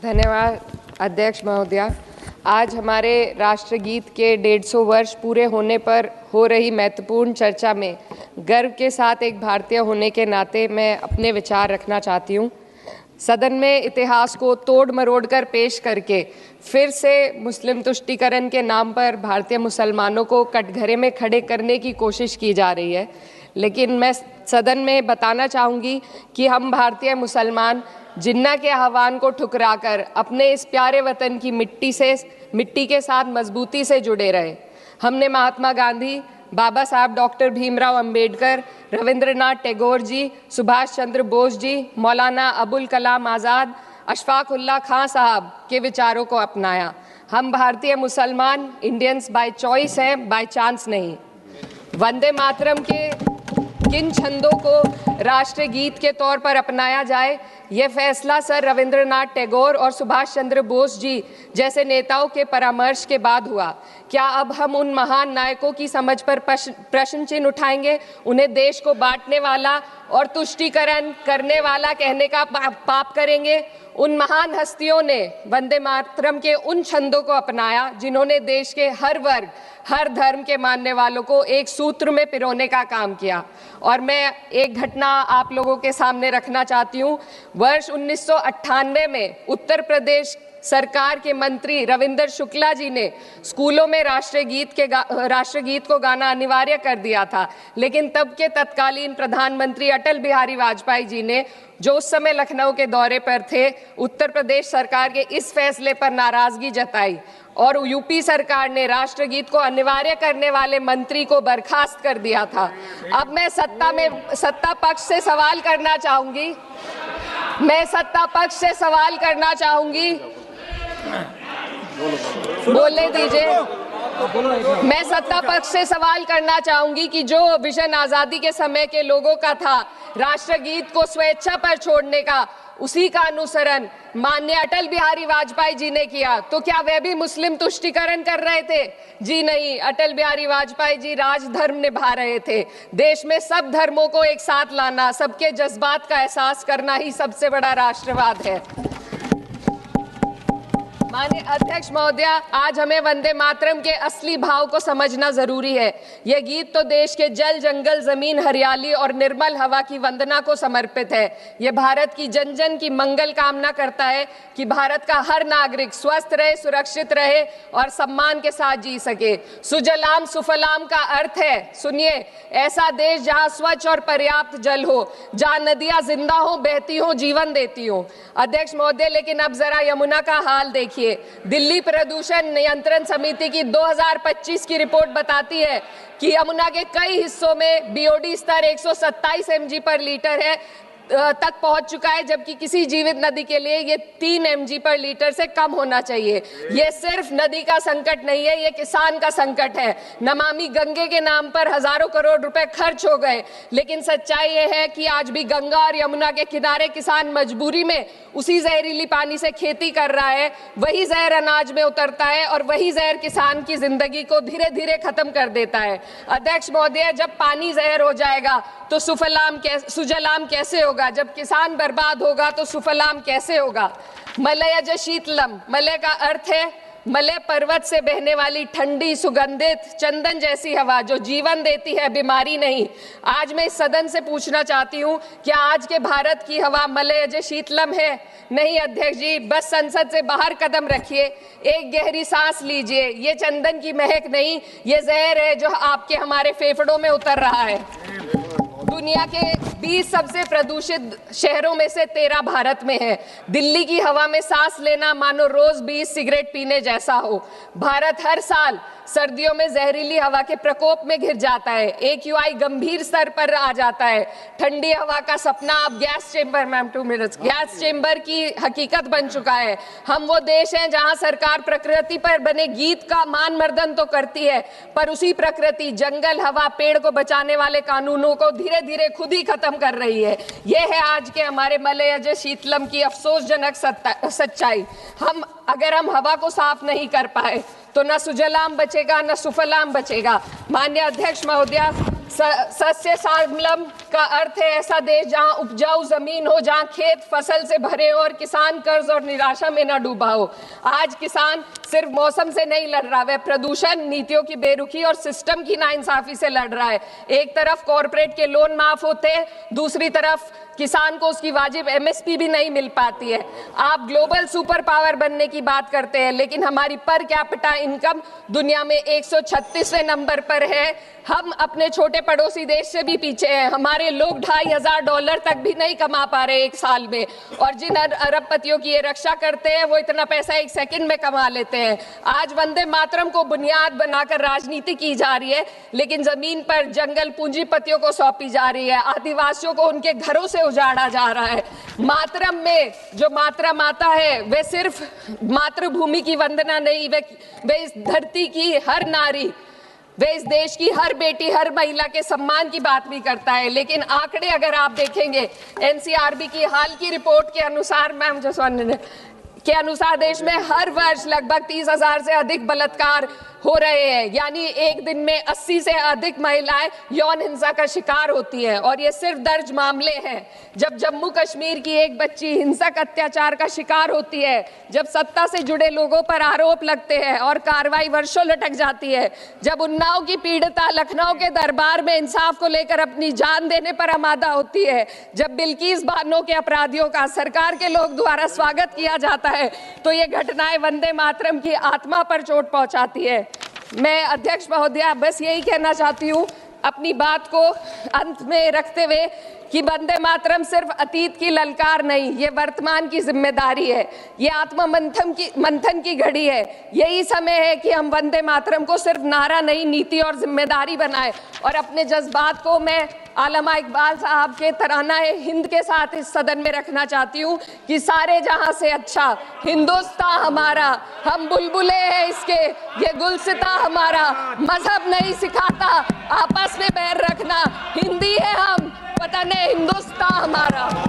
धन्यवाद अध्यक्ष महोदया। आज हमारे राष्ट्रगीत के 150 वर्ष पूरे होने पर हो रही महत्वपूर्ण चर्चा में गर्व के साथ एक भारतीय होने के नाते मैं अपने विचार रखना चाहती हूँ। सदन में इतिहास को तोड़ मरोड़ कर पेश करके फिर से मुस्लिम तुष्टीकरण के नाम पर भारतीय मुसलमानों को कटघरे में खड़े करने की कोशिश की जा रही है। लेकिन मैं सदन में बताना चाहूँगी कि हम भारतीय मुसलमान जिन्ना के आह्वान को ठुकराकर अपने इस प्यारे वतन की मिट्टी के साथ मजबूती से जुड़े रहे। हमने महात्मा गांधी, बाबा साहब डॉक्टर भीमराव अंबेडकर, रविंद्रनाथ टैगोर जी, सुभाष चंद्र बोस जी, मौलाना अबुल कलाम आज़ाद, अशफाक उल्लाह खां साहब के विचारों को अपनाया। हम भारतीय मुसलमान इंडियंस बाय चॉइस हैं, बाय चांस नहीं। वंदे मातरम के किन छंदों को राष्ट्रगीत के तौर पर अपनाया जाए, यह फैसला सर रविंद्रनाथ टैगोर और सुभाष चंद्र बोस जी जैसे नेताओं के परामर्श के बाद हुआ। क्या अब हम उन महान नायकों की समझ पर प्रश्न चिन्ह उठाएंगे? उन्हें देश को बांटने वाला और तुष्टीकरण करने वाला कहने का पाप करेंगे? उन महान हस्तियों ने वंदे मातरम के उन छंदों को अपनाया जिन्होंने देश के हर वर्ग, हर धर्म के मानने वालों को एक सूत्र में पिरोने का काम किया। और मैं एक घटना आप लोगों के सामने रखना चाहती हूँ। वर्ष 1998 में उत्तर प्रदेश सरकार के मंत्री रविंदर शुक्ला जी ने स्कूलों में राष्ट्रगीत को गाना अनिवार्य कर दिया था। लेकिन तब के तत्कालीन प्रधानमंत्री अटल बिहारी वाजपेयी जी ने, जो उस समय लखनऊ के दौरे पर थे, उत्तर प्रदेश सरकार के इस फैसले पर नाराजगी जताई और यूपी सरकार ने राष्ट्रगीत को अनिवार्य करने वाले मंत्री को बर्खास्त कर दिया था। अब मैं सत्ता पक्ष से सवाल करना चाहूंगी। बोलने दीजिए। मैं सत्ता पक्ष से सवाल करना चाहूंगी कि जो विजन आजादी के समय के लोगों का था राष्ट्रगीत को स्वेच्छा पर छोड़ने का, उसी का अनुसरण माननीय अटल बिहारी वाजपेयी जी ने किया, तो क्या वे भी मुस्लिम तुष्टीकरण कर रहे थे? जी नहीं, अटल बिहारी वाजपेयी जी राजधर्म निभा रहे थे। देश में सब धर्मों को एक साथ लाना, सबके जज्बात का एहसास करना ही सबसे बड़ा राष्ट्रवाद है। माननीय अध्यक्ष महोदया, आज हमें वंदे मातरम के असली भाव को समझना जरूरी है। यह गीत तो देश के जल, जंगल, जमीन, हरियाली और निर्मल हवा की वंदना को समर्पित है। यह भारत की जन जन की मंगल कामना करता है कि भारत का हर नागरिक स्वस्थ रहे, सुरक्षित रहे और सम्मान के साथ जी सके। सुजलाम सुफलाम का अर्थ है, सुनिए, ऐसा देश जहां स्वच्छ और पर्याप्त जल हो, जहां नदियां जिंदा हो, बहती हो, जीवन देती हो। अध्यक्ष महोदय, लेकिन अब जरा यमुना का हाल देखिए। दिल्ली प्रदूषण नियंत्रण समिति की 2025 की रिपोर्ट बताती है कि यमुना के कई हिस्सों में बीओडी स्तर 127 mg पर लीटर है तक पहुंच चुका है, जबकि किसी जीवित नदी के लिए ये 3 mg पर लीटर से कम होना चाहिए। ये सिर्फ नदी का संकट नहीं है, ये किसान का संकट है। नमामि गंगे के नाम पर हजारों करोड़ रुपए खर्च हो गए, लेकिन सच्चाई ये है कि आज भी गंगा और यमुना के किनारे किसान मजबूरी में उसी जहरीली पानी से खेती कर रहा है। वही जहर अनाज में उतरता है और वही जहर किसान की जिंदगी को धीरे धीरे खत्म कर देता है। अध्यक्ष महोदय, जब पानी जहर हो जाएगा तो सुजलाम कैसे होगा? जब किसान बर्बाद होगा तो सुफलाम कैसे होगा? मलयज शीतलम, मलय का अर्थ है मलय पर्वत से बहने वाली ठंडी, सुगंधित, चंदन जैसी हवा जो जीवन देती है, बीमारी नहीं। आज मैं इस सदन से पूछना चाहती हूँ, क्या आज के भारत की हवा मलयज शीतलम है? नहीं अध्यक्ष जी, बस संसद से बाहर कदम रखिए, एक गहरी सांस लीजिए। ये चंदन की महक नहीं, ये जहर है जो आपके हमारे फेफड़ों में उतर रहा है। दुनिया के 20 सबसे प्रदूषित शहरों में से 13 भारत में है। दिल्ली की हवा में सांस लेना मानो रोज 20 सिगरेट पीने जैसा हो। भारत हर साल सर्दियों में जहरीली हवा के प्रकोप में घिर जाता है। AQI गंभीर स्तर पर आ जाता है। ठंडी हवा का सपना अब गैस चेंबर की हकीकत बन चुका है। हम वो देश हैं जहां सरकार प्रकृति पर बने गीत का मान मर्दन तो करती है, पर उसी प्रकृति, जंगल, हवा, पेड़ को बचाने वाले कानूनों को धीरे धीरे खुद ही खत्म कर रही है। ये है आज के हमारे मलयज शीतलम की अफसोसजनक सच्चाई। अगर हम हवा को साफ नहीं कर पाए तो न सुजलाम बचेगा, न सुफलाम बचेगा। माननीय अध्यक्ष महोदया, सस्य श्यामलम का अर्थ है ऐसा देश जहां उपजाऊ जमीन हो, जहां खेत फसल से भरे हो और किसान कर्ज और निराशा में न डूबा हो। आज किसान सिर्फ मौसम से नहीं लड़ रहा, वह प्रदूषण, नीतियों की बेरुखी और सिस्टम की नाइंसाफी से लड़ रहा है। एक तरफ कॉरपोरेट के लोन माफ होते हैं, दूसरी तरफ किसान को उसकी वाजिब एमएसपी भी नहीं मिल पाती है। आप ग्लोबल सुपर पावर बनने की बात करते हैं, लेकिन हमारी पर कैपिटा इनकम दुनिया में 136वें नंबर पर है। हम अपने छोटे पड़ोसी देश से भी पीछे हैं। हमारे लोग $2,500 तक भी नहीं कमा पा रहे एक साल में, और जिन अरबपतियों की ये रक्षा करते हैं वो इतना पैसा एक सेकंड में कमा लेते हैं। आज वंदे मातरम को बुनियाद बनाकर राजनीति की जा रही है, लेकिन जमीन पर जंगल पूंजीपतियों को सौंपी जा रही है। आदिवासियों को उनके घरों से उजाड़ा जा रहा है। मातरम में जो मात्रा माता है वे सिर्फ मातृभूमि की वंदना नहीं, वे इस धरती की हर नारी, वे इस देश की हर बेटी, हर महिला के सम्मान की बात भी करता है। लेकिन आंकड़े अगर आप देखेंगे, एनसीआरबी की हाल की रिपोर्ट के अनुसार, मैम जो के अनुसार देश में हर वर्ष लगभग 30,000 से अधिक बलात्कार हो रहे हैं। यानी एक दिन में 80 से अधिक महिलाएं यौन हिंसा का शिकार होती हैं, और ये सिर्फ दर्ज मामले हैं। जब जम्मू कश्मीर की एक बच्ची हिंसक अत्याचार का शिकार होती है, जब सत्ता से जुड़े लोगों पर आरोप लगते हैं और कार्रवाई वर्षों लटक जाती है, जब उन्नाव की पीड़िता लखनऊ के दरबार में इंसाफ को लेकर अपनी जान देने पर आमादा होती है, जब बिल्किस बानो के अपराधियों का सरकार के लोग द्वारा स्वागत किया जाता है, तो ये घटनाएं वंदे मातरम की आत्मा पर चोट पहुंचाती है। मैं अध्यक्ष महोदया बस यही कहना चाहती हूँ अपनी बात को अंत में रखते हुए कि वंदे मातरम सिर्फ अतीत की ललकार नहीं, ये वर्तमान की जिम्मेदारी है। ये आत्मा मंथन की घड़ी है। यही समय है कि हम वंदे मातरम को सिर्फ नारा नहीं, नीति और जिम्मेदारी बनाएं। और अपने जज्बात को मैं आलमा इकबाल साहब के तराना हिंद के साथ इस सदन में रखना चाहती हूँ कि सारे जहां से अच्छा हिंदुस्तान हमारा, हम बुलबुले हैं इसके, ये गुलसिता हमारा, मजहब नहीं सिखाता आपस में बैर रखना, हिंदी है हम, वतन है हिंदुस्तान हमारा।